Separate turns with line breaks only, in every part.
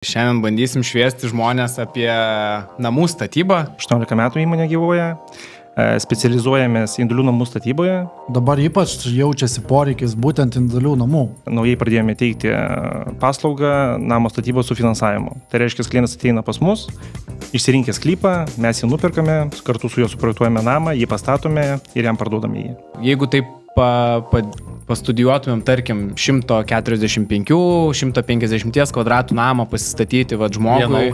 Šiandien bandysim šviesti žmonės apie namų statybą.
18 metų įmonė gyvuoja, specializuojamės individualių namų statyboje.
Dabar ypač jaučiasi poreikis būtent individualių namų.
Naujai pradėjome teikti paslaugą namo statybos su finansavimu. Tai reiškia, klientas ateina pas mus, išsirinkė sklypą, mes jį nuperkame, kartu su juo suprojektuojame namą, jį pastatome ir jam parduodame jį.
Jeigu taip pastudijuotumėm, tarkim, 145-150 kvadratų namą pasistatyti žmogui.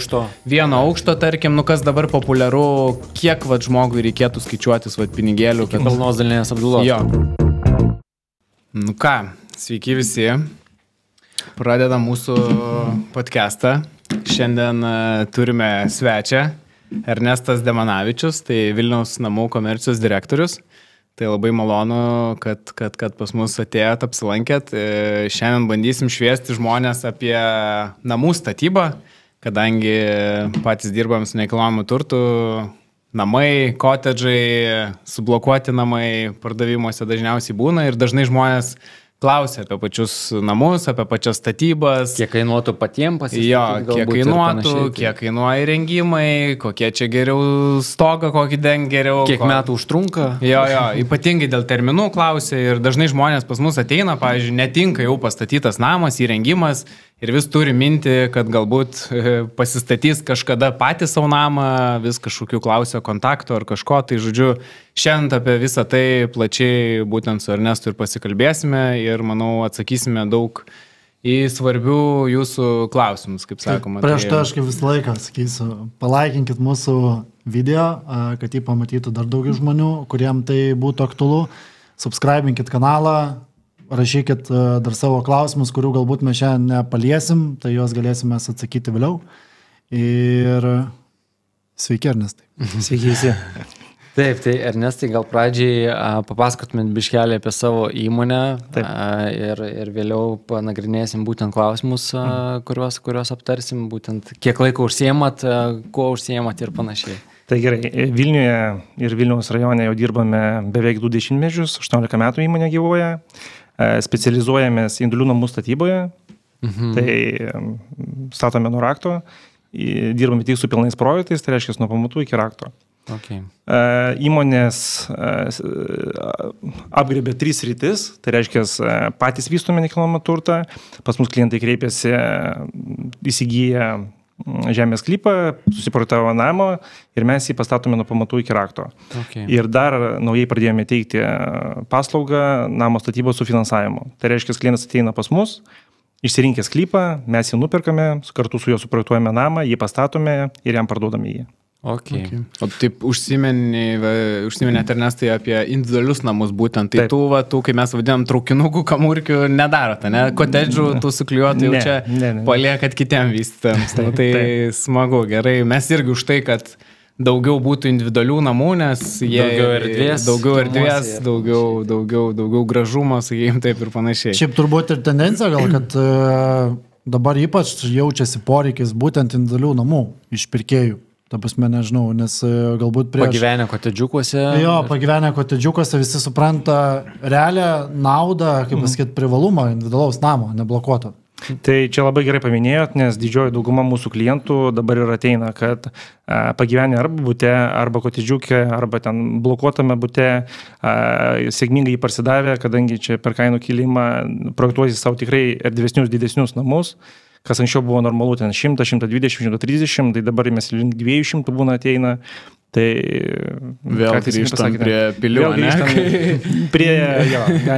Vieno aukšto, tarkim, kas dabar populiaru, kiek žmogui reikėtų skaičiuotis pinigėlių.
Iki pilnos dalinės apdailos.
Jo. Ką, sveiki visi. Pradedam mūsų podcastą. Šiandien turime svečią, Ernestas Demanavičius, tai Vilniaus namų komercijos direktorius. Tai labai malonu, kad pas mus atėjot, apsilankėt. Šiandien bandysim šviesti žmonės apie namų statybą, kadangi patys dirbam su nekilnojamu turtu, namai, kotedžai, sublokuoti namai pardavimuose dažniausiai būna ir dažnai žmonės klausia apie pačius namus, apie pačias statybas.
Kiek kainuotų patiems pasistatyti?
Jo, kiek kainuotų, kiek kainuoja įrengimai, kokie čia geriau stogą, kokį dengį geriau.
Kiek metų užtrunka?
Jo, ypatingai dėl terminų klausia ir dažnai žmonės pas mus ateina, pavyzdžiui, netinka jau pastatytas namas, įrengimas ir vis turi minti, kad galbūt pasistatys kažkada patys savo namą, vis kažkokių klausia kontaktų ar kažko, tai žodžiu, šiandien apie visą tai plačiai būtent su Ernestu ir pasikalbėsime ir, manau, atsakysime daug į svarbių jūsų klausimus, kaip sakoma.
Prieš tai aš kaip visą laiką sakysiu, palaikinkit mūsų video, kad jį pamatytų dar daugiau žmonių, kuriem tai būtų aktualu, subscribinkit kanalą, rašykit dar savo klausimus, kurių galbūt mes šiandien nepaliesim, tai juos galėsime atsakyti vėliau. Ir sveiki, Ernestai.
Sveiki visi.
Taip, tai Ernestai, gal pradžiai papasakotumėt biškelį apie savo įmonę ir vėliau panagrinėsim būtent klausimus, kuriuos aptarsim, būtent kiek laiko užsiemat, kuo užsiemat ir panašiai.
Tai gerai, Vilniuje ir Vilniaus rajone jau dirbame beveik 20 metus, 18 metų įmonė gyvuoja, specializuojamės individualių namų statyboje, tai statome nuo rakto, dirbame tik su pilnais projektais, tai reiškia nuo pamatų iki rakto.
Okay.
Įmonės apgrėbė 3 sritis, tai reiškia patys vystome nekilnojamą turtą, pas mus klientai kreipiasi, įsigyja žemės sklypą, susiprojektavo namą ir mes jį pastatome nuo pamatų iki rakto.
Okay.
Ir dar naujai pradėjome teikti paslaugą namo statybos su finansavimu. Tai reiškia, klientas ateina pas mus, išsirinkė sklypą, mes jį nuperkame, kartu su juo suprojektuojame namą, jį pastatome ir jam parduodame jį.
Okay.
O taip užsiminėt, Ernestai, apie individualius namus būtent. Tai tų, kai mes vadinam traukinukų, kamurkių, nedarote, ne? Kotedžų, tų sukliuotų jau čia paliekat kitiem vystytams. Tai smagu, gerai. Mes irgi už tai, kad daugiau būtų individualių namų, nes jie daugiau erdvės, daugiau gražumo, sakykime, taip ir panašiai.
Šiaip turbūt ir tendencija gal, kad dabar ypač jaučiasi poreikis būtent individualių namų iš pirkėjų. Ta prasme, nežinau, nes galbūt prieš...
Pagyvenę kotedžiukuose.
Jo, pagyvenę kotedžiukuose visi supranta realią naudą, kaip pasakyti, privalumą individualaus namo, neblokuoto.
Tai čia labai gerai paminėjot, nes didžioji dauguma mūsų klientų dabar ir ateina, kad pagyvenę arba bute, arba kotedžiukė, arba ten blokuotame bute, sėkmingai jį parsidavė, kadangi čia per kainų kilimą projektuosi savo tikrai erdvesnius, didesnius namus. Kas anksčiau buvo normalu, ten 100, 120, 130, tai dabar mes link 200 būna ateina. Tai
vėl grįžtam prie pilių,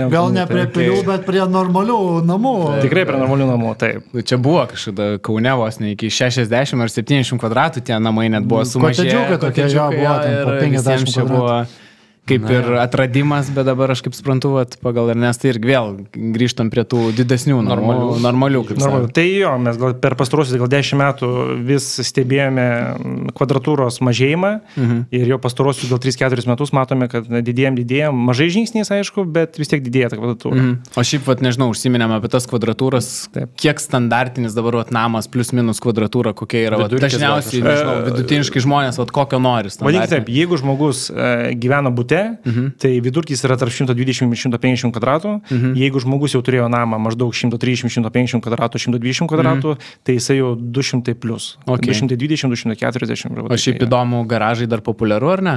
gal ne prie pilių, bet prie normalių namų.
Tikrai prie normalių namų, taip.
Čia buvo kažkada Kaune vos ne iki 60 ar 70 kvadratų tie namai net buvo sumažėję.
Kotedžiukai tokie jo buvo, ten po 50 kvadratų.
Kaip ir atradimas, bet dabar aš kaip suprantu, pagal Ernestą irgi vėl grįžtam prie tų didesnių, normalių.
Tai jo, mes gal per pastaruosius 10 metų vis stebėjome kvadratūros mažėjimą ir jau pastaruosius 3-4 metus matome, kad didėjom, mažai žingsniais aišku, bet vis tiek didėja ta kvadratūra.
O šiaip, nežinau, užsiminėm apie tas kvadratūras, kiek standartinis dabar namas plus minus kvadratūra, kokia yra dažniausiai, nežinau, vidutiniškai žmonės, kokio nori standartinio.
Vadinkim taip, jeigu žmogus gyvena bute, bute, tai vidurkis yra tarp 120 ir 150 kvadratų. Jeigu žmogus jau turėjo namą maždaug 130-150 kvadratų, 120 kvadratų, tai jisai jau 200 plus. 220-240.
O šiaip įdomu, garažai dar populiaru, ar ne?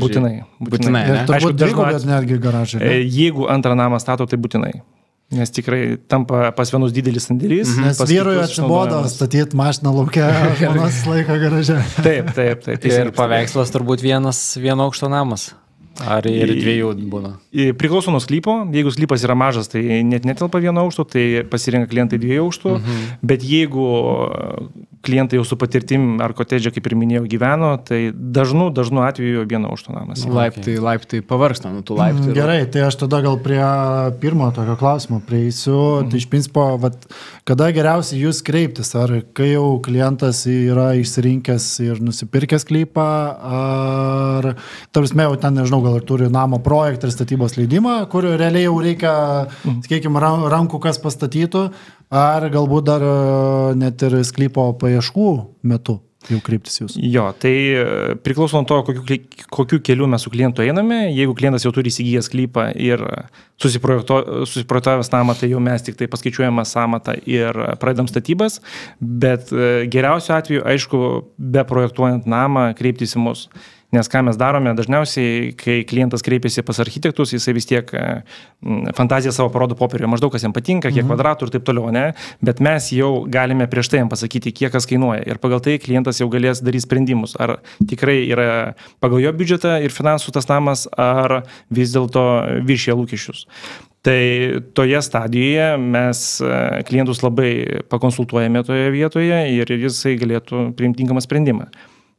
Būtinai.
Ir turbūt dvigubės netgi garažai.
Jeigu antrą namą stato, tai būtinai. Nes tikrai tampa pas vienus didelis sandėlys.
Nes vyrui atsibodo statyti mašiną laukia, žmonos laiko garaže.
Taip.
Ir paveikslas turbūt vieno aukšto namas. Ar ir dviejų būna?
Priklauso nuo sklypo. Jeigu sklypas yra mažas, tai net netelpa vieno aukšto, tai pasirenka klientai 2 aukštų. Bet jeigu klientai jau su patirtim ar kotedže, kaip ir minėjau, gyveno, tai dažnu atveju 1 aukšto namas.
Laiptai pavargsta nuo tų laiptų.
Gerai, tai aš tada gal prie pirmo tokio klausimo prieisiu. Tai iš principo, kada geriausiai jūs kreiptis? Ar kai jau klientas yra išsirinkęs ir nusipirkęs sklypą, ar tarpsme jau ten, nežinau, gal ir turi namo projektą ir statybos leidimą, kur realiai jau reikia, sakykime, rankų kas pastatytų, ar galbūt dar net ir sklypo paieškų metu jau kreiptis jūs?
Jo, tai priklauso nuo to, kokiu keliu mes su klientu einame. Jeigu klientas jau turi įsigijęs sklypą ir susiprojektavęs namą, tai jau mes tik tai paskaičiuojame sąmatą ir pradedam statybas, bet geriausiu atveju, aišku, be projektuojant namą, kreiptis į mus. Nes ką mes darome, dažniausiai, kai klientas kreipiasi pas architektus, jisai vis tiek fantaziją savo parodo popieriuje, maždaug kas jam patinka, kiek kvadratų ir taip toliau, ne? Bet mes jau galime prieš tai jam pasakyti, kiek kas kainuoja. Ir pagal tai klientas jau galės daryti sprendimus, ar tikrai yra pagal jo biudžetą ir finansų tas namas, ar vis dėlto viršija lūkesčius. Tai toje stadijoje mes klientus labai pakonsultuojame toje vietoje ir jisai galėtų priimti tinkamą sprendimą.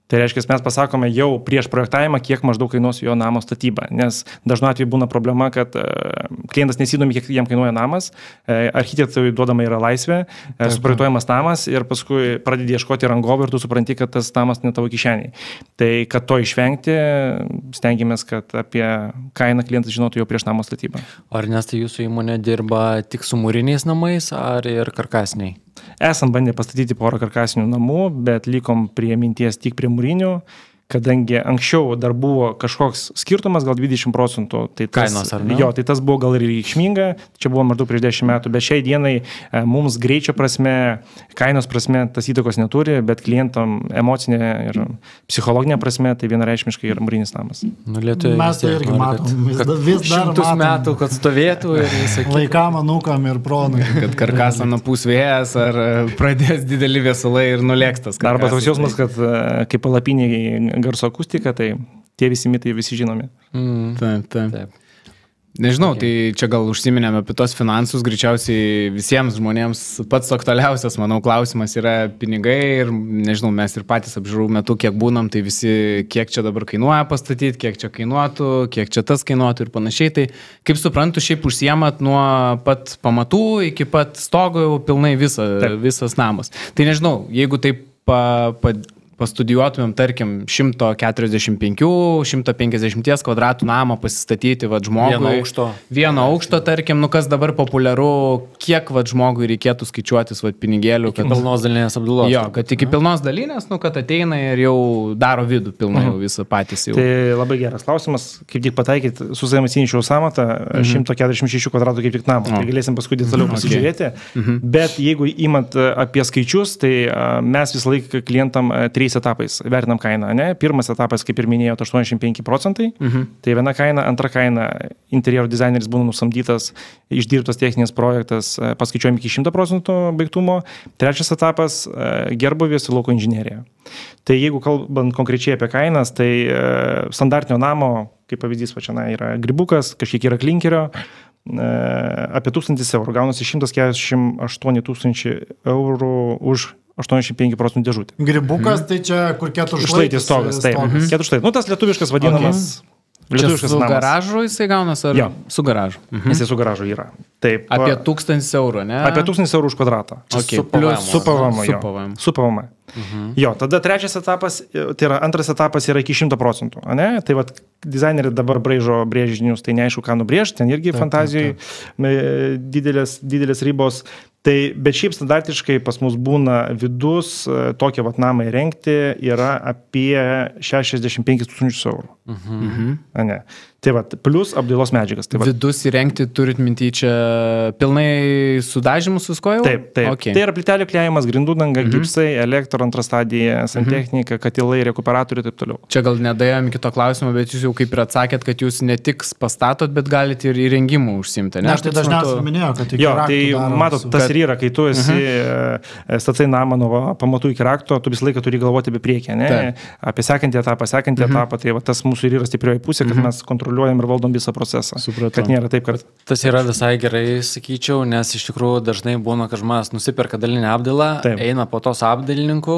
Tai reiškia, mes pasakome jau prieš projektavimą, kiek maždaug kainuos jo namo statyba. Nes dažnu atveju būna problema, kad klientas nesidomi, kiek jam kainuoja namas, architektui duodama yra laisvė, suprojektuojamas namas ir paskui pradedi ieškoti rangovų ir tu supranti, kad tas namas ne tavo kišeniai. Tai kad to išvengti, stengiamės, kad apie kainą klientas žinotų jau prieš namo statybą.
Ar nes tai jūsų įmonė dirba tik su mūriniais namais ar ir karkasiniai?
Esam bandę pastatyti porą karkasinių namų, bet likom prie minties tik prie mūrinių, kadangi anksčiau dar buvo kažkoks skirtumas, gal 20%. Tai
kainos, ar ne?
Jo, tai tas buvo gal ir reikšminga, čia buvo maždaug prieš 10 metų, bet šiai dienai mums greičio prasme, kainos prasme tas įtakos neturi, bet klientam emocinė ir psichologinė prasme tai vienareikšmiškai yra mūrinis namas.
Mes tai irgi matom, vis dar
šimtus metų, kad stovėtų ir visakai.
Vaikam, anūkam ir pronui.
Kad karkasą nupūs vėjas ar pradės dideli viesulai ir nulėks tas karkasas.
Arba toks jausmas, kad kaip palapiniai garso akustika, tai tie visi mitai visi žinomi.
Taip. Nežinau, tai čia gal užsiminėme apie tos finansus, greičiausiai visiems žmonėms pats aktualiausias, manau, klausimas yra pinigai ir, nežinau, mes ir patys apžiūrų metu, kiek būnam, tai visi, kiek čia dabar kainuoja pastatyti, kiek čia kainuotų, kiek čia tas kainuotų ir panašiai. Tai, kaip suprantu, šiaip užsiemat nuo pat pamatų iki pat stogo jau pilnai visas namas. Tai nežinau, jeigu taip pastudijuotumėm, tarkim, 145-150 kvadratų namą pasistatyti žmogui. Vieno aukšto, tarkim, kas dabar populiaru, kiek žmogui reikėtų skaičiuotis pinigėlių.
Iki pilnos dalinės apdailos.
Jo, kad iki pilnos dalinės, kad ateina ir jau daro vidų pilnai jau visą patys jau.
Tai labai geras klausimas, kaip tik pataikyti, su savimi įsinyčiau samatą, 146 kvadratų kaip tik namą. Tai galėsim paskui detaliau pasižiūrėti. Bet jeigu imant apie skaičius, tai mes visą laiką klientam 3 etapais vertinam kainą, ne? Pirmas etapas, kaip ir minėjau, 85%. Tai viena kaina, antra kaina, interjero dizaineris būna nusamdytas, išdirbtas techninis projektas, paskaičiuojam iki 100% baigtumo. Trečias etapas, gerbuvės ir lauko inžinerija. Tai jeigu kalbant konkrečiai apie kainas, tai standartinio namo, kaip pavyzdys pačiana, yra gribukas, kažkiek yra klinkerio, apie 1000 eurų, gaunasi 148 000 eurų už 85% dėžutė.
Gribukas, tai čia kur keturšlaitis
stogas. Taip, keturšlaitis. Tas lietuviškas vadinamas.
Čia su garažu jisai gaunas ar su garažu?
Jisai su garažu yra. Taip.
Apie 1000 eurų, ne?
Apie 1000 eurų už kvadratą. Su PVM. Su PVM. Jo, tada trečias etapas, tai yra antras etapas yra iki 100%. Ne? Tai dizaineriai dabar braižo brėžinius, tai neaišku, ką nubrėžti, ten irgi fantazijai didelės ribos. Tai, bet šiaip standartiškai pas mus būna vidus, tokią namą įrengti yra apie 65 000 eurų. Ne. Tai va, plus apdailos medžiagas. Tai va.
Vidus įrengti turit minty čia pilnai sudažymus visko jau?
Taip.
Okay.
Tai yra plytelių klėjimas, grindų danga, gipsai, elektro antra stadija, santechnika, katilai, rekuperatoriai ir taip toliau.
Čia gal nedėjom iki to klausimo, bet jūs jau kaip ir atsakėt, kad jūs ne tik pastatot, bet galite ir įrengimų užsimti.
Ne, aš tai dažniausiai minėjau, kad iki raktų
tai matot, tas ir yra, kai tu esi statai namą nuo pamatų iki rakto, tu visą laiką turi galvoti apie priekį, ne? Apie sekantį etapą, tai va, tas mūsų ir yra stiprioji pusė, kad mes kontroliuojam ir valdom visą procesą.
Supratau.
Kad nėra taip, kad...
Tas yra visai gerai, sakyčiau, nes iš tikrųjų dažnai būna, kad žmonės nusiperka dalinę apdailą, eina po tos apdailininkų,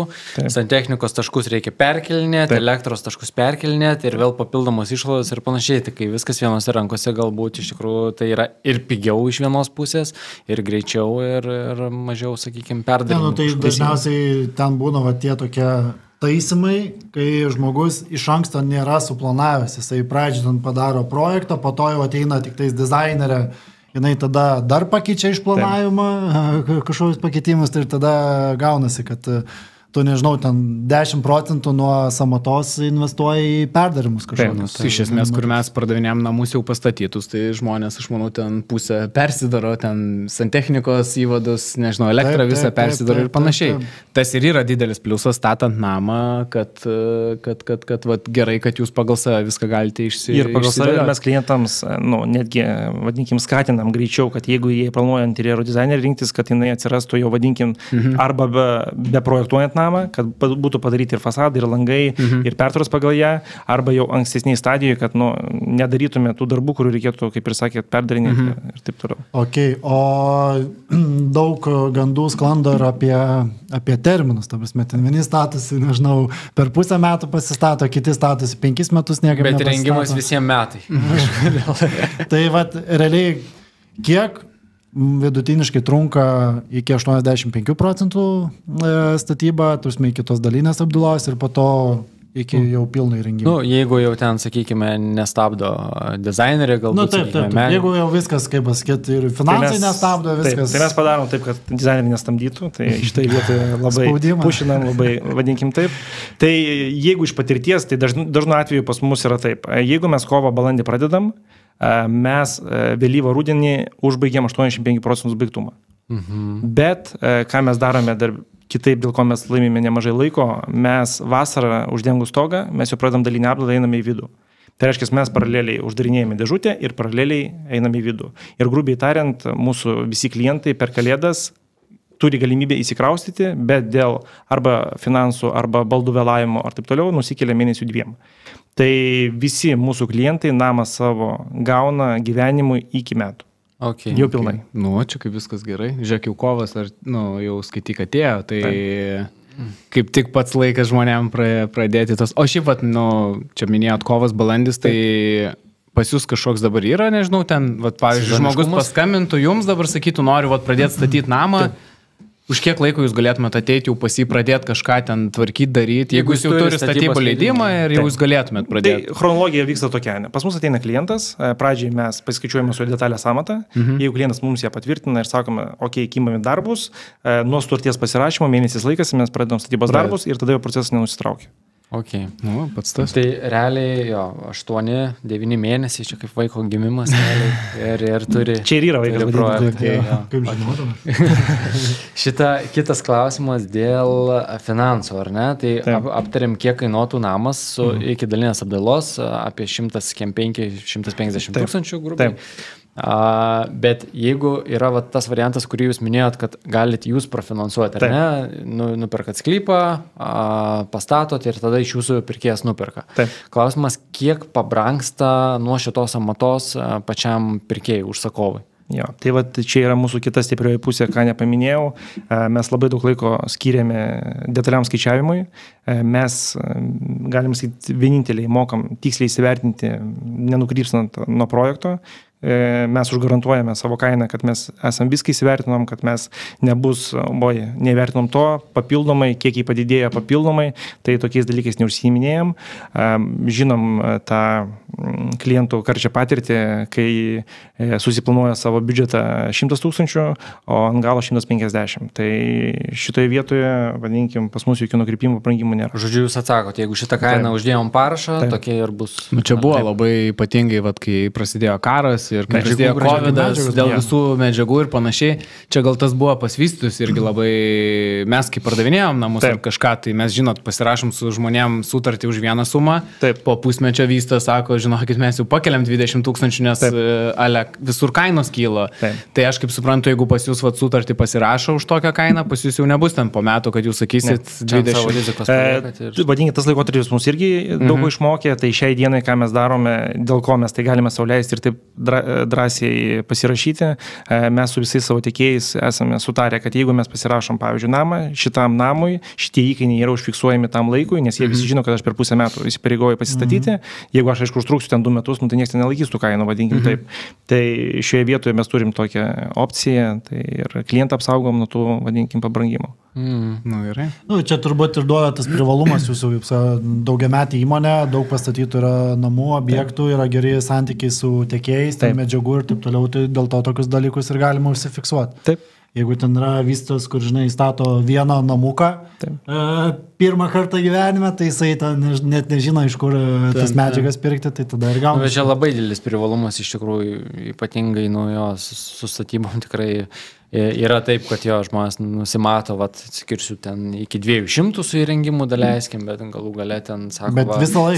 santechnikos taškus reikia perkelinėti, elektros taškus perkelinėti ir vėl papildomos išlaidos ir panašiai. Tai kai viskas vienose rankose, galbūt iš tikrųjų tai yra ir pigiau iš vienos pusės, ir greičiau, ir mažiau, sakykime, perdarinimų.
Tai dažniausiai ten būna va, tie tokie taisymai, kai žmogus iš anksto nėra suplanavęs, jisai pradžiai padaro projektą, po to jau ateina tik tais dizainerė, jinai tada dar pakeičia išplanavimą, kažkokius pakeitimus, tai ir tada gaunasi, kad tu, nežinau, ten 10% nuo samatos investuoji į perdarimus kažkokius.
Iš esmės, kur mes pardavinėm namus jau pastatytus, tai žmonės, aš manau, ten pusę persidaro, ten santechnikos įvadus, nežinau, elektrą visą persidaro ir panašiai. Tas ir yra didelis pliusas statant namą, kad vat, gerai, kad jūs pagal save viską galite išsidėlioti.
Ir pagal save mes klientams, netgi, vadinkim, skatinam greičiau, kad jeigu jie planuoja interjero dizainerį rinktis, kad jinai atsirastų jau, vadinkim, arba be projektuojant namą, kad būtų padaryti ir fasadai, ir langai, ir pertvaros pagal ją, arba jau ankstesniai stadijoje, kad nedarytume tų darbų, kurių reikėtų, kaip ir sakėt, perdarinėti ir taip toliau.
Okay. O daug gandų sklando ir apie terminus, ta prasme, ten vieni statosi, nežinau, per pusę metų pasistato, kiti statosi 5 metus niekaip nepasistato.
Bet rengimas visiems metai.
Tai vat, realiai, kiek vidutiniškai trunka iki 85% statyba, turime iki tos dalinės apdailos ir po to iki jau pilno įrengimo.
Jeigu jau ten, sakykime, nestabdo dizainerį, galbūt...
Taip. Jeigu jau viskas, kaip pasakyti, ir finansai nestabdo, viskas...
Tai mes padarom taip, kad dizainerį nestabdytų, tai šitai vietoje labai pušinam, labai vadinkim taip. Tai jeigu iš patirties, tai dažnu atveju pas mus yra taip. Jeigu mes kovą balandį pradedam, mes vėlyvą rudenį užbaigėm 85% baigtumą. Bet ką mes darome dar kitaip, dėl ko mes laimime nemažai laiko, mes vasarą uždengus stogą, mes jau pradedam dalinę apdaidą, einame į vidų. Tai reiškia, mes paraleliai uždarinėjame dėžutę ir paraleliai einame į vidų. Ir grubiai tariant, mūsų visi klientai per kalėdas turi galimybę įsikraustyti, bet dėl arba finansų, arba baldų vėlavimo, ar taip toliau, nusikelia mėnesių 2. Tai visi mūsų klientai namą savo gauna gyvenimui iki metų.
Okay.
Jau pilnai.
Čia kaip viskas gerai. Žiūrėk, jau kovas, ar, jau skaityk atėjo, tai kaip tik pats laikas žmonėm pradėti tos. O šiaip, čia minėjot kovas balandis, tai pas jūs kažkoks dabar yra, nežinau, ten, pavyzdžiui, žmogus paskambintų jums dabar, sakytų, noriu pradėti statyti namą. Už kiek laiko jūs galėtumėte ateiti jau pradėti kažką ten tvarkyti, daryti, jeigu jūs jau turi statybų leidimą ir jau jūs galėtumėte pradėti?
Tai chronologija vyksta tokia. Pas mus ateina klientas, pradžiai mes paskaičiuojame su detalę samatą, jeigu klientas mums ją patvirtina ir sakome, imame darbus, nuo sutarties pasirašymo mėnesis laikas mes pradedam statybos darbus ir tada jau procesas nenusitraukia.
Okay.
Pats tas.
Tai realiai 8-9 mėnesiai, čia kaip vaiko gimimas ir turi...
Čia ir yra vaikas
projektą.
Kaip žinodama.
Kitas klausimas dėl finansų, ar ne? Tai aptarėm, kiek kainuotų namas su iki dalinės apdailos, apie 150 tūkstančių grubiai. Bet jeigu yra tas variantas, kurį jūs minėjot, kad galite jūs profinansuoti, ar ne, nuperkat sklypą, pastatot ir tada iš jūsų pirkėjas nuperka. Klausimas, kiek pabrangsta nuo šitos amatos pačiam pirkėjui, užsakovui?
Tai čia yra mūsų kita stiprioji pusė, ką nepaminėjau. Mes labai daug laiko skiriame detaliam skaičiavimui. Mes, galim sakyti, vieninteliai mokam tiksliai įsivertinti, nenukrypstant nuo projekto, mes užgarantuojame savo kainą, kad mes esam viską įsivertinom, kad mes nevertinom to papildomai, kiek jį padidėjo papildomai, tai tokiais dalykais neužsiiminėjom. Žinom tą klientų karčią patirtį, kai susiplanuoja savo biudžetą 100 000, o ant galo 150. Tai šitoje vietoje, vadinkim, pas mus jokių nukrypimų, brangimų nėra.
Žodžiu, jūs atsakote, jeigu šitą kainą uždėjom parašą, tokia ir bus.
Čia buvo labai ypatingai, kai prasidėjo karas ir kai prasidėjo COVID-as dėl visų medžiagų ir panašiai. Čia gal tas buvo pas vystytojus irgi labai, mes kaip pardavinėjom namus ar kažką, tai mes, žinot, pasirašom su žmonėm sutartį už vieną sumą, po pusmečio vystytojas sako, žinokit, mes jau pakeliam 20 000, nes visur kainos kyla. Tai aš kaip suprantu, jeigu pas jūs sutartį pasirašo už tokią kainą, pas jūs jau nebus ten po metų, kad jūs sakysit 20.
Vadinkit, tas laikotarpis mums irgi daug išmokė, tai šiai dienai, ką mes darome, dėl ko mes tai galime sau leisti ir taip drąsiai pasirašyti, mes su visais savo tiekėjais esame sutarę, kad jeigu mes pasirašom, pavyzdžiui, namą, šitam namui, šitie įkainiai yra užfiksuojami tam laikui, nes jie visi žino, kad aš per pusę metų įsipareigoju pasistatyti, jeigu aš, aišku, užtruksiu ten 2 metus, tai niekas nelaikys tų kainų, vadinkim taip. Tai šioje vietoje mes turim tokią opciją, tai ir klientą apsaugom nuo tų, vadinkim, pabrangimų.
Gerai.
Čia turbūt ir duoda tas privalumas, jūsų daugiametė įmonė, daug pastatytų yra namų, objektų, yra geri santykiai su tiekėjais, medžiagų ir taip toliau, tai dėl to tokius dalykus ir galima užsifiksuoti.
Taip.
Jeigu ten yra vystytojas, kur, žinai, stato vieną namuką, pirmą kartą gyvenime, tai jisai net nežino, iš kur tas medžiagas pirkti, tai tada ir gauna.
Bet čia labai didelis privalumas, iš tikrųjų, ypatingai nuo jos sustatybom tikrai yra taip, kad jo žmonės nusimato, skirsiu ten iki 200 su įrengimu daleiskim, bet galų gale ten, sako,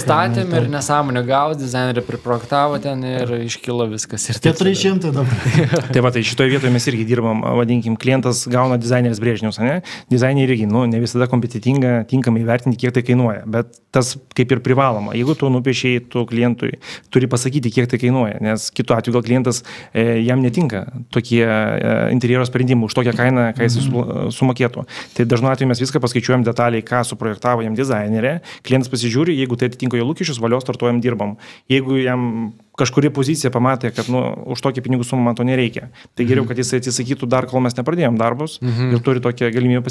statėm ir nesąmonę gaus, dizainerį priprojektavo ten ir iškilo viskas. Ir
400 dabar.
Tai šitoje vietoje mes irgi dirbam, vadinkim, klientas gauna dizaineris brėžinius, ne? Dizaineriai irgi, ne visada kompetitinga, tinkamai vertinti, kiek tai kainuoja, bet tas kaip ir privaloma. Jeigu tu nupiešiai tu klientui, turi pasakyti, kiek tai kainuoja, nes kitu atveju gal klientas jam netinka tokie interjero sprendimų už tokią kainą, ką jis sumokėtų. Tai dažnu atveju mes viską paskaičiuojam detaliai, ką suprojektavo jam dizainerė, klientas pasižiūri, jeigu tai atitinka jo lūkesčius, valios startuojam, dirbam. Jeigu jam kažkuri pozicija pamatė, kad už tokį pinigų sumą man to nereikia. Tai geriau, kad jis atsisakytų dar, kol mes nepradėjom darbus ir turi tokią galimybę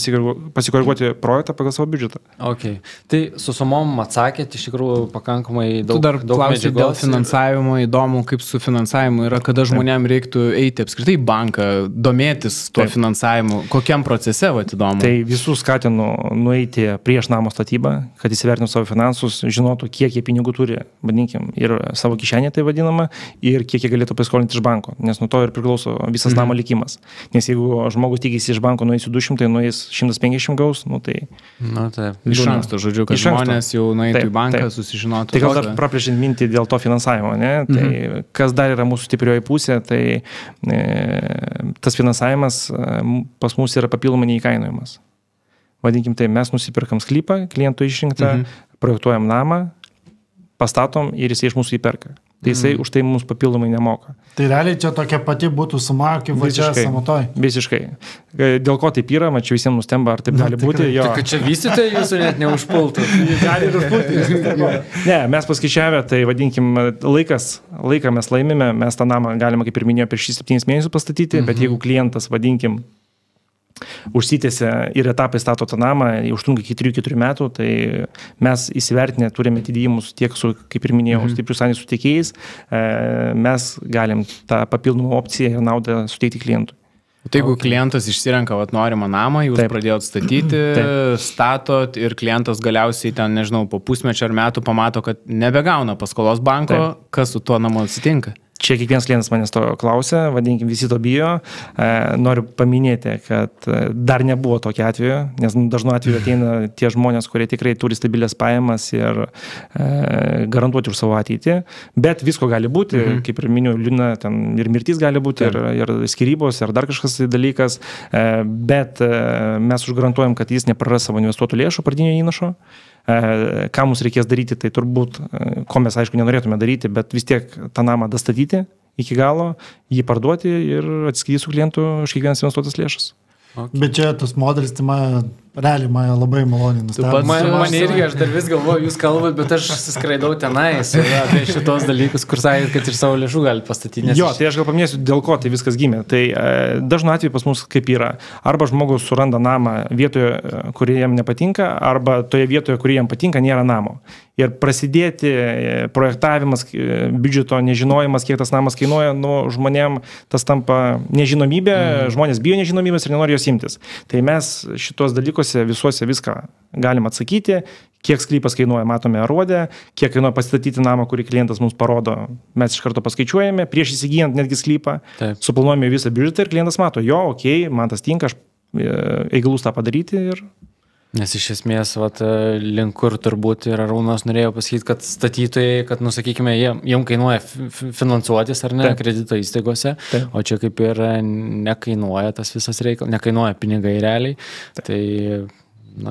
pasikoreguoti projektą pagal savo biudžetą.
Okay. Tai su sumom atsakėt iš tikrųjų pakankamai daug.
Tu dar klausai dėl finansavimo, įdomu, kaip su finansavimu yra, kada žmonėm reiktų eiti apskritai į banką, domėtis tuo finansavimu, kokiam procese, įdomu.
Tai visus skatinu nueiti prieš namo statybą, kad įsivertintų savo finansus, žinotų, kiek jie pinigų turi, vadinkim, ir savo kišenė tai ir kiek jie galėtų paskolinti iš banko, nes nuo to ir priklauso visas namo likimas. Nes jeigu žmogus tikisi iš banko nueis 200, nueis 150 gaus, tai...
taip.
Iš anksto, žodžiu, kad žmonės jau nueitų į banką, susižinotų.
Tai gal dar praplėšiant mintį dėl to finansavimo, ne? Tai kas dar yra mūsų stiprioji pusė, tai tas finansavimas pas mus yra papildomai neįkainojamas. Vadinkim, tai mes nusipirkam sklypą, klientų išrinktą, projektuojam namą, pastatom ir jis iš mūsų įperka. Tai jisai už tai mums papildomai nemoka.
Tai realiai čia tokia pati būtų suma, kaip vačia samatoj.
Visiškai. Dėl ko taip yra, čia visiems nustemba, ar taip gali būti.
Tai kad čia vystytojai jūsų net neužpultų.
Gali ir užpulti. Ne, mes paskaičiavę, tai vadinkim, laiką mes laimime, mes tą namą galime, kaip ir minėjau, per 7 mėnesius pastatyti, bet jeigu klientas, vadinkim, užsitęsia ir etapai stato tą namą, užtrunka iki 3-4 metų, tai mes įsivertinę turime atidėjimus tiek su, kaip ir minėjau, stiprius santykius su tiekėjais, mes galim tą papildomą opciją ir naudą suteikti klientui.
Tai jeigu klientas išsirenka norimą namą, jūs pradėjot statyti, statot ir klientas galiausiai ten, nežinau, po pusmečio ar metų pamato, kad nebegauna paskolos banko, kas su tuo namu atsitinka?
Čia kiekvienas klientas manęs to klausia, vadinkim, visi to bijo. Noriu paminėti, kad dar nebuvo tokio atveju, nes dažnu atveju ateina tie žmonės, kurie tikrai turi stabilias pajamas ir garantuoti už savo ateitį. Bet visko gali būti, kaip ir minėjau, liūdna, ten ir mirtis gali būti, ir skyrybos, ir dar kažkas dalykas. Bet mes užgarantuojam, kad jis nepraras savo investuotų lėšų pradinio įnašo. Ką mums reikės daryti, tai turbūt, ko mes aišku nenorėtume daryti, bet vis tiek tą namą dastatyti iki galo, jį parduoti ir atskaityti su klientu už kiekvienas investuotas lėšas.
Bet čia tas modelis, tai realiai mane labai maloniai nustebino.
Man irgi, aš dar vis galvoju, jūs kalbat, bet aš skraidau tenais apie šitos dalykus, kur sakėt, kad iš savo lėšų gali pastatyti.
Jo, tai aš gal paminėsiu, dėl ko tai viskas gimė. Tai dažnu atveju pas mus kaip yra. Arba žmogus suranda namą vietoje, kurie jam nepatinka, arba toje vietoje, kurie jam patinka, nėra namo. Ir prasidėti projektavimas, biudžeto nežinojimas, kiek tas namas kainuoja, žmonėm tas tampa nežinomybė, žmonės bijo nežinomybės ir nenori jos imtis. Tai mes šitos dalykose visuose viską galim atsakyti, kiek sklypas kainuoja, matome aruodę, kiek kainuoja pastatyti namą, kurį klientas mums parodo, mes iš karto paskaičiuojame, prieš įsigijant netgi sklypą, suplanuojame visą biudžetą ir klientas mato, jo, okei, man tas tinka, aš įgalus tą padaryti ir...
Nes iš esmės, link kur turbūt ir Arūnas norėjo pasakyti, kad statytojai, kad, sakykime, jiem kainuoja finansuotis ar ne, kredito įstaigose, o čia kaip ir nekainuoja tas visas reikalas, nekainuoja pinigai realiai. Tai,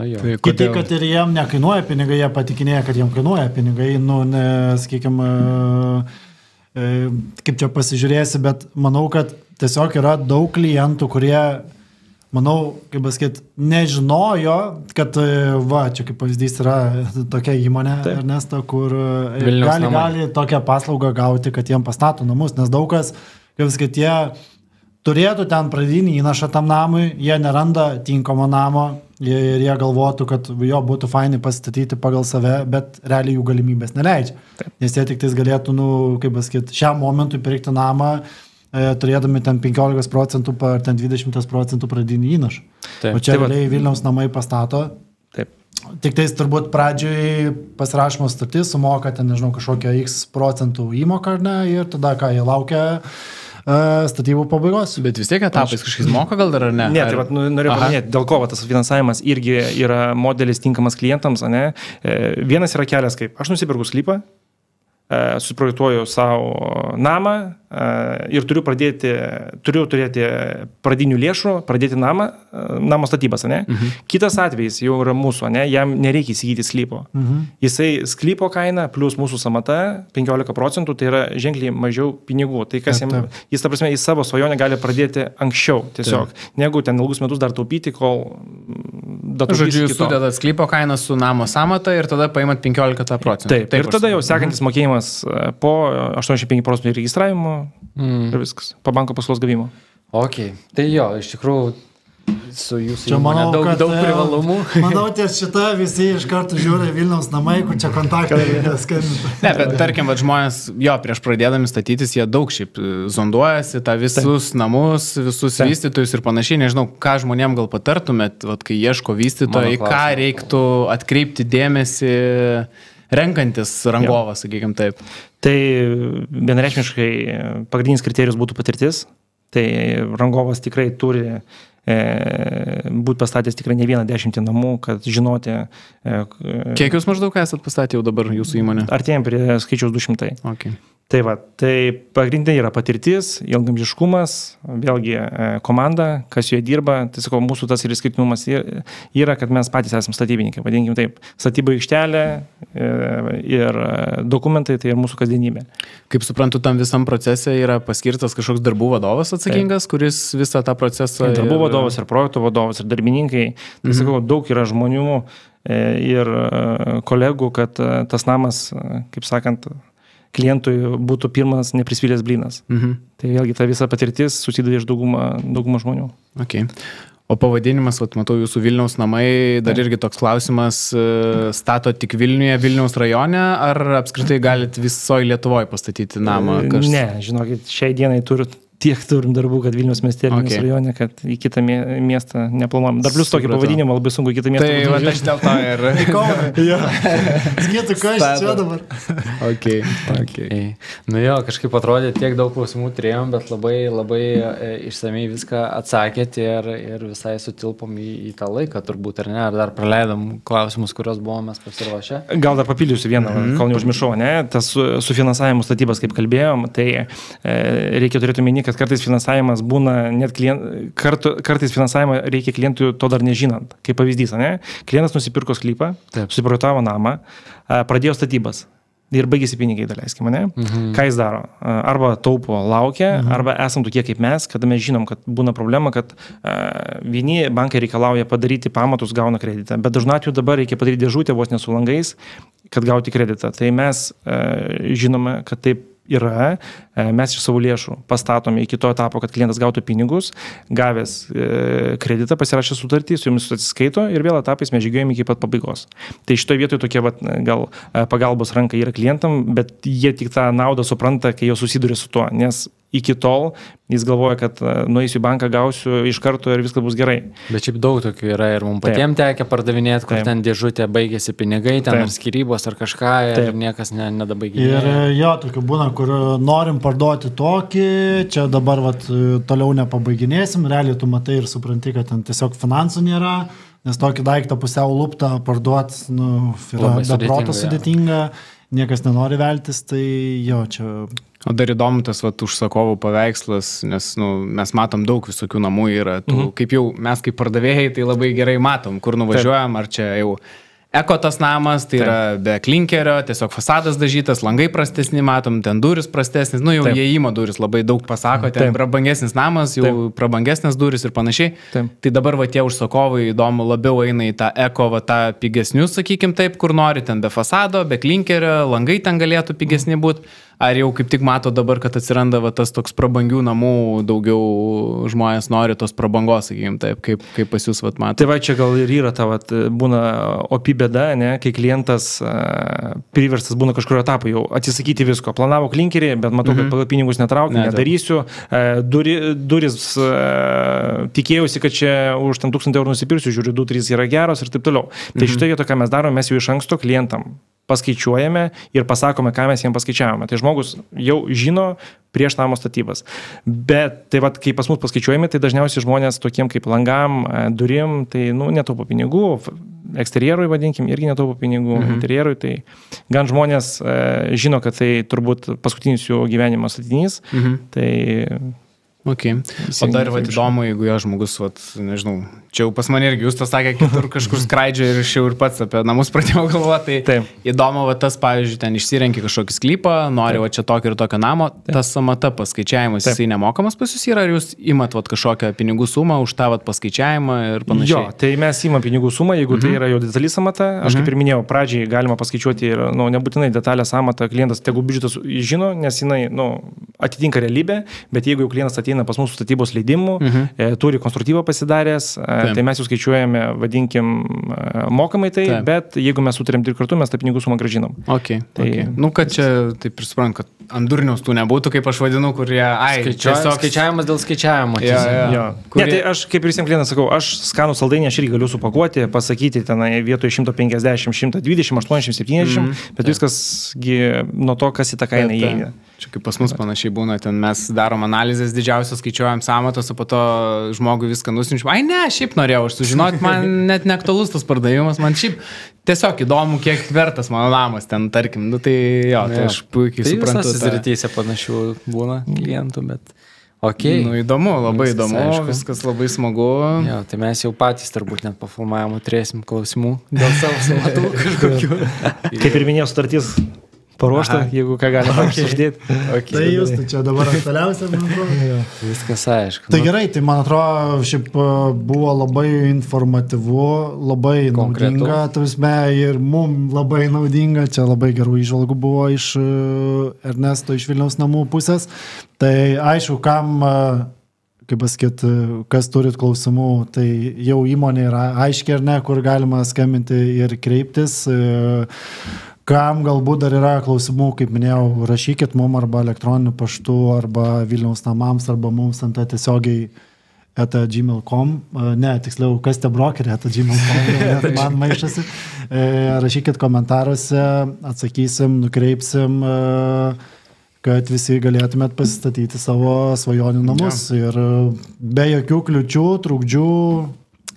jo.
Kiti, kad ir jiem nekainuoja pinigai, jie patikinėja, kad jiem kainuoja pinigai, sakykime, kaip čia pasižiūrėsi, bet manau, kad tiesiog yra daug klientų, kurie manau, kaip pasakyt, nežinojo, kad čia kaip pavyzdys yra tokia įmonė, Ernesta, kur gali tokią paslaugą gauti, kad jiem pastato namus, nes daug kas, kaip pasakyt, jie turėtų ten pradinį įnašą tam namui, jie neranda tinkamo namo ir jie galvotų, kad jo būtų fainai pasistatyti pagal save, bet realiai jų galimybės neleidžia. Nes jie tik tais galėtų, kaip pasakyt, šiam momentui pirkti namą, turėdami ten 15% ar ten 20% pradinį įnašą. O čia realiai Vilniaus namai pastato.
Taip.
Tik tais turbūt pradžioj pasirašymo sutartis sumoka ten, nežinau, kažkokią X procentų įmoką, ar ne, ir tada ką jie laukia statybų pabaigos.
Bet vis tiek etapais kažkaip moka gal dar ar ne?
Ne, tai noriu paminėti, dėl ko tas finansavimas irgi yra modelis tinkamas klientams, ne? Vienas yra kelias, kaip aš nusipirku sklypą, suprojektuoju savo namą ir turiu turėti pradinių lėšų, pradėti namo statybas, ne? Kitas atvejis jau yra mūsų, ne? Jam nereikia įsigyti sklypo. Jisai sklypo kaina plus mūsų samata 15%, tai yra ženkliai mažiau pinigų. Tai kas jis, ta prasme, į savo svajonę gali pradėti anksčiau tiesiog, negu ten ilgus metus dar taupyti, kol
Žodžiu, jūs sudedat sklypo kainą su namo samata ir tada paimat 15%.
Taip, ir tada jau sekantis mokėjimas po 85% registravimo ir viskas, po banko paskolos gavimo.
Ok, tai jo, iš tikrųjų su jūsų įmonė daug privalumų.
Manau, ties šitą visi iš karto žiūri Vilniaus namai, kur čia kontaktai skambinti.
Ne, bet tarkim, žmonės, prieš pradėdami statytis, jie daug šiaip zonduojasi, tą visus namus, visus vystytojus ir panašiai. Nežinau, ką žmonėm gal patartumėt, kai ieško vystytojai, ką reiktų atkreipti dėmesį renkantis rangovą, sakykime taip.
Tai vienareikšmiškai pagrindinis kriterijus būtų patirtis. Tai rangovas tikrai turi būti pastatęs tikrai ne 10 namų, kad žinoti.
Kiek jūs maždaug esat pastatę jau dabar jūsų įmonė?
Artėjom prie skaičiaus 200.
Okay.
Tai pagrindinė yra patirtis, ilgamžiškumas, vėlgi komanda, kas joje dirba. Tai sakau, mūsų tas ir išskirtinumas yra, kad mes patys esame statybininkai, vadinkim taip. Statybų aikštelė ir dokumentai, tai ir mūsų kasdienybė.
Kaip suprantu, tam visam procese yra paskirtas kažkoks darbų vadovas atsakingas, kuris visą tą procesą...
Darbų vadovas ir projektų vadovas ir darbininkai. Tai sakau, daug yra žmonių ir kolegų, kad tas namas, kaip sakant, klientui būtų pirmas neprisvilęs blynas. Tai vėlgi ta visa patirtis susideda iš daugumą žmonių.
Okay. O pavadinimas, matau, jūsų Vilniaus namai, dar irgi toks klausimas, stato tik Vilniuje, Vilniaus rajone, ar apskritai galit visoje Lietuvoje pastatyti namą?
Ne, žinokit, šiai dienai tiek turim darbų, kad Vilniaus mieste ir Vilniaus rajone, kad į kitą miestą neplanuojam. Dar plus tokį pavadinimą labai sunku kitą miestą.
Tai va, aš dėl to ir...
Skėtų, ką aš čia dabar.
Okay. Nu jo, kažkaip atrodė, tiek daug klausimų turėjom, bet labai išsamei viską atsakėt ir visai sutilpom į tą laiką turbūt, ar ne? Ar dar praleidom klausimus, kurios buvom mes pasiruošę?
Gal dar papildysiu vieną, kol neužmiršau, ne? Tas su finansavimu statybas, kaip kalbėjom, tai reikia turėti omeny, kad kartais finansavimas būna net kartais finansavimą reikia klientui to dar nežinant. Kaip pavyzdys, ne? Klientas nusipirko sklypą, susiprojektavo namą, pradėjo statybas. ir baigėsi pinigai, daleiskim, ne? Ką jis daro? Arba taupo laukia, arba esam tokie kaip mes, kada mes žinom, kad būna problema, kad vieni bankai reikalauja padaryti pamatus, gauna kreditą, bet dažnu atveju dabar reikia padaryti dėžutę vos ne su langais, kad gauti kreditą. Tai mes žinome, kad taip yra, mes iš savo lėšų pastatome iki to etapo, kad klientas gautų pinigus, gavęs kreditą, pasirašė sutartį, su jumis atsiskaito ir vėl etapais mes žygiuojame iki pat pabaigos. Tai šitoje vietoje tokie gal pagalbos ranka yra klientam, bet jie tik tą naudą supranta, kai jau susiduria su tuo, nes iki tol jis galvoja, kad nueisiu į banką, gausiu iš karto ir viskas bus gerai.
Bet šiaip daug tokių yra ir mums patiems tekia pardavinėti, kur ten dėžutė baigėsi pinigai, ten ar skirybos ar kažką ir niekas nedabaigė.
Ir jo, tokių būna, kur norim parduoti tokį, čia dabar toliau nepabaiginėsim, realiai tu matai ir supranti, kad ten tiesiog finansų nėra, nes tokį daiktą pusiau luptą parduoti yra beproto sudėtinga, niekas nenori veltis, tai jo, čia...
O dar įdomu tas užsakovų paveikslas, nes mes matom daug visokių namų yra. Kaip jau mes kaip pardavėjai, tai labai gerai matom, kur nuvažiuojam, ar čia jau eko tas namas, tai yra be klinkerio, tiesiog fasadas dažytas, langai prastesni, matom, ten duris prastesnis, jau įėjimo duris labai daug pasako, ten prabangesnis namas, jau prabangesnės duris ir panašiai. Tai dabar tie užsakovai įdomu labiau eina į tą eko, tą pigesnius, sakykim taip, kur nori, ten be fasado, be klinkerio, langai ten galėtų pigesni būti. Ar jau kaip tik mato dabar, kad atsiranda tas toks prabangių namų, daugiau žmonės nori tos prabangos, sakykim, taip, kaip pas jūs mato.
Tai čia gal ir yra ta, būna opi bėda, ne, kai klientas priverstas būna kažkurio etapo jau atsisakyti visko. Planavo klinkerį, bet matau, kad pagal pinigus netraukiu, nedarysiu. Duris tikėjausi, kad čia už 1000 eurų nusipirsiu, žiūriu, 2-3 yra geros ir taip toliau. Tai šitoje vietoje, ką mes darome, mes jau iš anksto klientam paskaičiuojame ir pasakome, ką mes jiems paskaičiavome. Tai žmogus jau žino prieš namo statybas. Bet tai kai pas mus paskaičiuojame, tai dažniausiai žmonės tokiem kaip langam, durim, tai netaupo pinigų, eksterjerui vadinkim, irgi netaupo pinigų, interjerui, tai gan žmonės žino, kad tai turbūt paskutinis jų gyvenimo statinys. Tai...
Okay. O dar įdomu, jeigu jo žmogus, nežinau, čia jau pas mane irgi jūs tas sakė, kitur kažkur skraidžia ir aš jau ir pats apie namus pradėjau galvoti, tai įdomu, tas, pavyzdžiui, ten išsirenki kažkokį sklypą, nori čia tokio ir tokio namo, tas samata paskaičiavimas, jisai nemokamas pas jūs yra, ar jūs imat kažkokią pinigų sumą už tą žymą ir panašiai?
Jo, tai mes imam pinigų sumą, jeigu tai yra jau detali samata, aš kaip ir minėjau, pradžiai galima paskaičiuoti ir nebūtinai detalę samatą, klientas tegu biudžetas žino, nes jinai atitinka realybę, bet jeigu jau klientas ateina pas mūsų statybos leidimų, turi konstruktyvą pasidaręs, tai mes jau skaičiuojame, vadinkim, mokamai tai, bet jeigu mes sutarėm dirbti kartu, mes tą pinigų sumą grąžinam.
Kad čia, taip ir suprantu, kad ant durniaus tų nebūtų, kaip aš vadinu, kurie,
skaičiavimas dėl skaičiavimo.
Tai aš kaip ir visiems klientas sakau, aš skanų saldainį aš irgi galiu supakuoti, pasakyti tenai vietoje 150, 120, 80, 70, bet viskas nuo to, kas į tą kainą įeina.
Čia kaip pas mus panašiai būna, ten mes darom analizės didžiausias, skaičiuojam samatas, o po to žmogui viską nusinčiam. Ai ne, šiaip norėjau, aš sužinoti, man net neaktualus tas pardavimas, man šiaip tiesiog įdomu, kiek vertas mano namas ten, tarkim, tai jo, tai aš puikiai suprantu.
Tai visose srityse panašių būna klientų, bet...
Įdomu, labai įdomu, viskas labai smagu.
Jo, tai mes jau patys turbūt net po filmavimo turėsim klausimų dėl savo samatų kažkokių.
Kaip ir minėjau, sutartis paruošta, jeigu ką galima uždėti.
Tai jūs, tai čia dabar aktualiausia, man atrodo.
Viskas aišku.
Tai gerai, tai man atrodo, šiaip buvo labai informatyvu, labai naudinga, tarsi, ir mums labai naudinga, čia labai gerų įžvalgų buvo iš Ernesto, iš Vilniaus namų pusės. Tai aišku, kam, kaip pasakyti, kas turit klausimų, tai jau įmonė yra aiškiai, ar ne, kur galima skambinti ir kreiptis. Kam galbūt dar yra klausimų, kaip minėjau, rašykit mum arba elektroniniu paštu, arba Vilniaus namams, arba mums ant tiesiogiai @gmail.com. Ne, tiksliau, kas te brokerė @gmail.com, man maišasi. Rašykit komentaruose, atsakysim, nukreipsim, kad visi galėtumėt pasistatyti savo svajonių namus. Ir be jokių kliučių, trukdžių.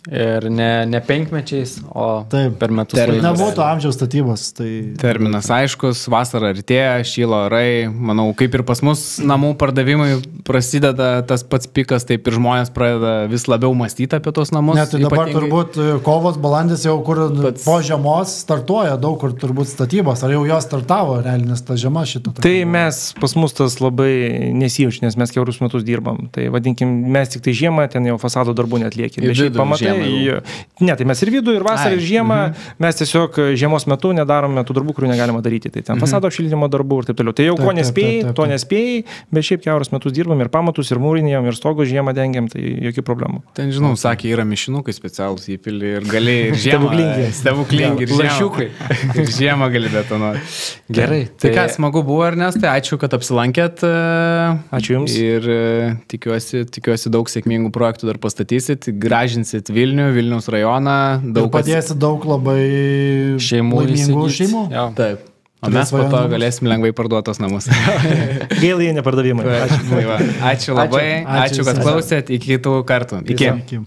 Ir ne penkmečiais, o
Taip.
per metus.
Nebūtų amžiaus statybos. Tai...
Terminas aiškus, vasara artėja, šyla orai, manau, kaip ir pas mus namų pardavimai prasideda tas pats pikas, taip ir žmonės pradeda vis labiau mąstyti apie tos namus.
Net tai dabar turbūt kovos, balandis jau kur po žiemos startuoja, daug kur turbūt statybos, ar jau jos startavo realiai, nes ta žiema šito.
Tai mes, pas mus tas labai nesijaučia, nes mes kiaurus metus dirbam. Tai vadinkim, mes tik tai žiemą ten jau fasado darbų netliekim. Bet šiaip pamatai, ne, tai mes ir vidų, ir vasarą, ir žiemą, mes tiesiog žiemos metu nedarome tų darbų, kurių negalima daryti. Tai ten fasado apšildymo darbų ir taip toliau. Tai jau ko nespėjai, to nespėjai, bet šiaip kiaurus metus dirbam ir pamatus, ir mūrinėjom, ir stogo žiemą dengiam, tai jokių problemų.
Ten, žinau, sakė, yra mišinukai specialūs įpili ir gali ir žiemą. Stebuklingi. Ir
lašiukai.
Ir žiemą gali betonuoti.
Gerai.
Tai ką, smagu buvo, Ernestai, ačiū, kad apsilankėt.
Ačiū Jums.
Ir tikiuosi daug sėkmingų projektų dar pastatysit, gražinsit Vilnių, Vilniaus rajoną.
Daug padėsit daug labai laimingų šeimų.
Taip. O mes po to galėsim lengvai parduotos namus.
Gaila, jie nepardavimai.
Ačiū labai. Ačiū, kad klausėt. Iki kitų kartų. Iki.